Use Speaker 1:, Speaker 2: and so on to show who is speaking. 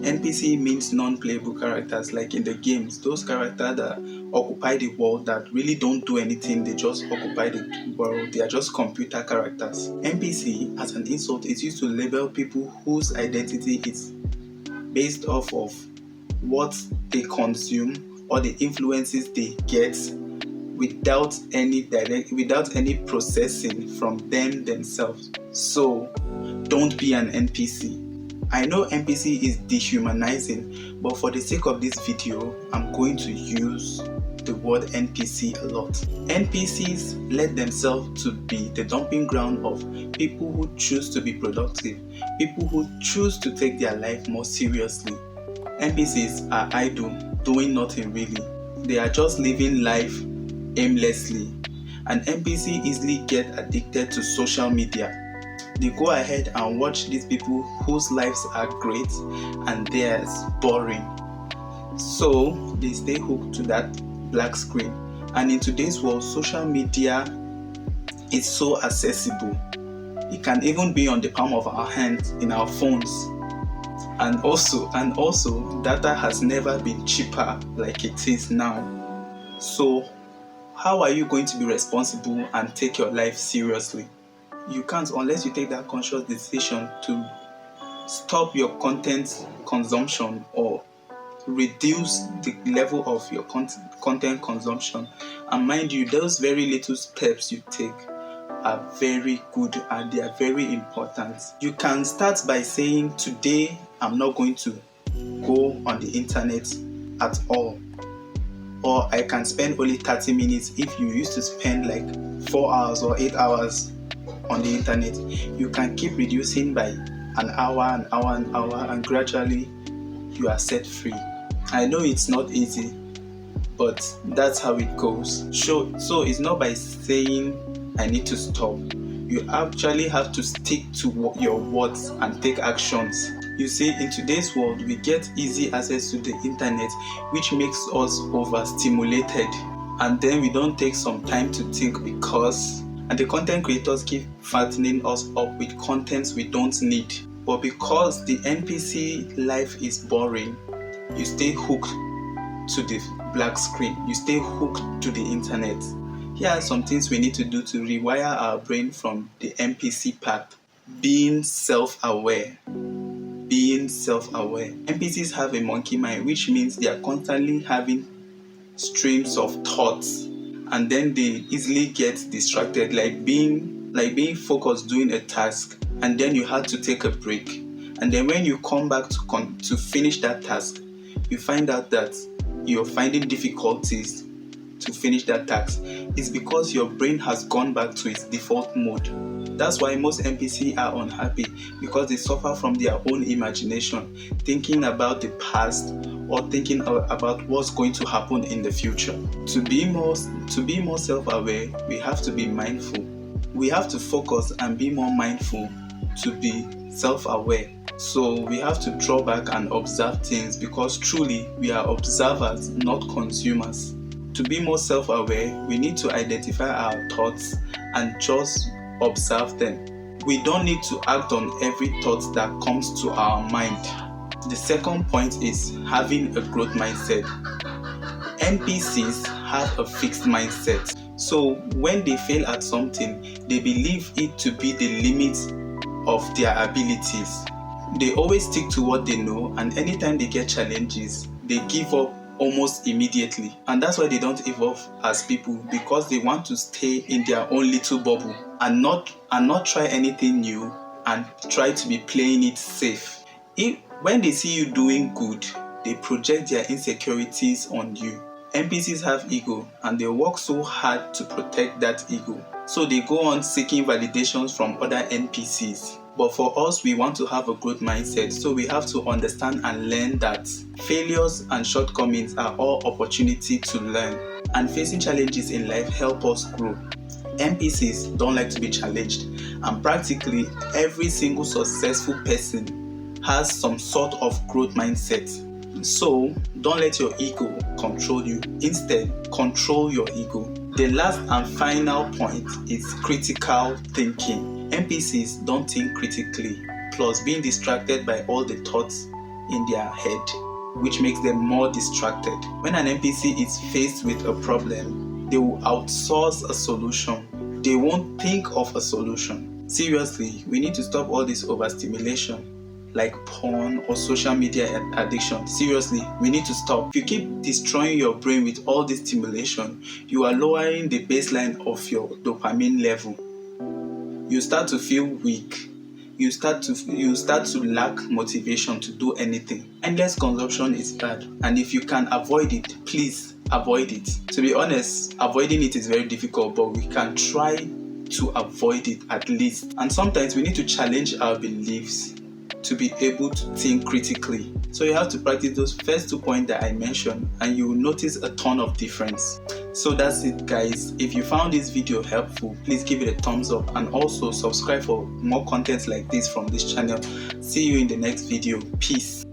Speaker 1: NPC means non-playable characters, like in the games, those characters that occupy the world that really don't do anything, they just occupy the world, they are just computer characters. NPC, as an insult, is used to label people whose identity is based off of what they consume or the influences they get without any processing from themselves. So don't be an NPC. I know NPC is dehumanizing, but for the sake of this video, I'm going to use the word NPC a lot. NPCs let themselves to be the dumping ground of people who choose to be productive, people who choose to take their life more seriously. NPCs are idle, doing nothing really. They are just living life aimlessly. An NPC easily get addicted to social media. They go ahead and watch these people whose lives are great and theirs boring. So they stay hooked to that black screen. And in today's world, social media is so accessible. It can even be on the palm of our hands in our phones. And also, data has never been cheaper like it is now. So how are you going to be responsible and take your life seriously? You can't unless you take that conscious decision to stop your content consumption or reduce the level of your content consumption. And mind you, those very little steps you take are very good and they are very important. You can start by saying, today I'm not going to go on the internet at all. Or I can spend only 30 minutes if you used to spend like 4 hours or 8 hours on the internet. You can keep reducing by an hour, and gradually you are set free. I know it's not easy, but that's how it goes. So it's not by saying I need to stop. You actually have to stick to your words and take actions. You see, in today's world, we get easy access to the internet, which makes us overstimulated. And then we don't take some time to think and the content creators keep fattening us up with contents we don't need. But because the NPC life is boring, you stay hooked to the black screen. You stay hooked to the internet. Here are some things we need to do to rewire our brain from the NPC path. Being self-aware. NPCs have a monkey mind, which means they are constantly having streams of thoughts, and then they easily get distracted, like being focused doing a task, and then you had to take a break, and then when you come back to finish that task, you find out that you're finding difficulties to finish that task. It's because your brain has gone back to its default mode. That's why most NPCs are unhappy, because they suffer from their own imagination, thinking about the past or thinking about what's going to happen in the future. To be more self-aware, we have to be mindful. We have to focus and be more mindful to be self-aware. So we have to draw back and observe things, because truly we are observers, not consumers. To be more self-aware, we need to identify our thoughts and just observe them. We don't need to act on every thought that comes to our mind. The second point is having a growth mindset. NPCs have a fixed mindset. So when they fail at something, they believe it to be the limit of their abilities. They always stick to what they know, and anytime they get challenges, they give up almost immediately. And that's why they don't evolve as people, because they want to stay in their own little bubble and not try anything new and try to be playing it safe. When they see you doing good, they project their insecurities on you. NPCs have ego, and they work so hard to protect that ego. So they go on seeking validations from other NPCs. But for us, we want to have a growth mindset, so we have to understand and learn that failures and shortcomings are all opportunity to learn, and facing challenges in life help us grow. NPCs don't like to be challenged, and practically every single successful person has some sort of growth mindset. So don't let your ego control you. Instead, control your ego. The last and final point is critical thinking. NPCs don't think critically, plus being distracted by all the thoughts in their head, which makes them more distracted. When an NPC is faced with a problem, they will outsource a solution. They won't think of a solution. Seriously, we need to stop all this overstimulation, like porn or social media addiction. Seriously, we need to stop. If you keep destroying your brain with all this stimulation, you are lowering the baseline of your dopamine level. You start to feel weak. You start to lack motivation to do anything. Endless consumption is bad, and if you can avoid it, please avoid it. To be honest, avoiding it is very difficult, but we can try to avoid it at least. And sometimes we need to challenge our beliefs to be able to think critically. So you have to practice those first 2 points that I mentioned, and you will notice a ton of difference. So that's it, guys. If you found this video helpful, please give it a thumbs up and also subscribe for more content like this from this channel. See you in the next video. Peace.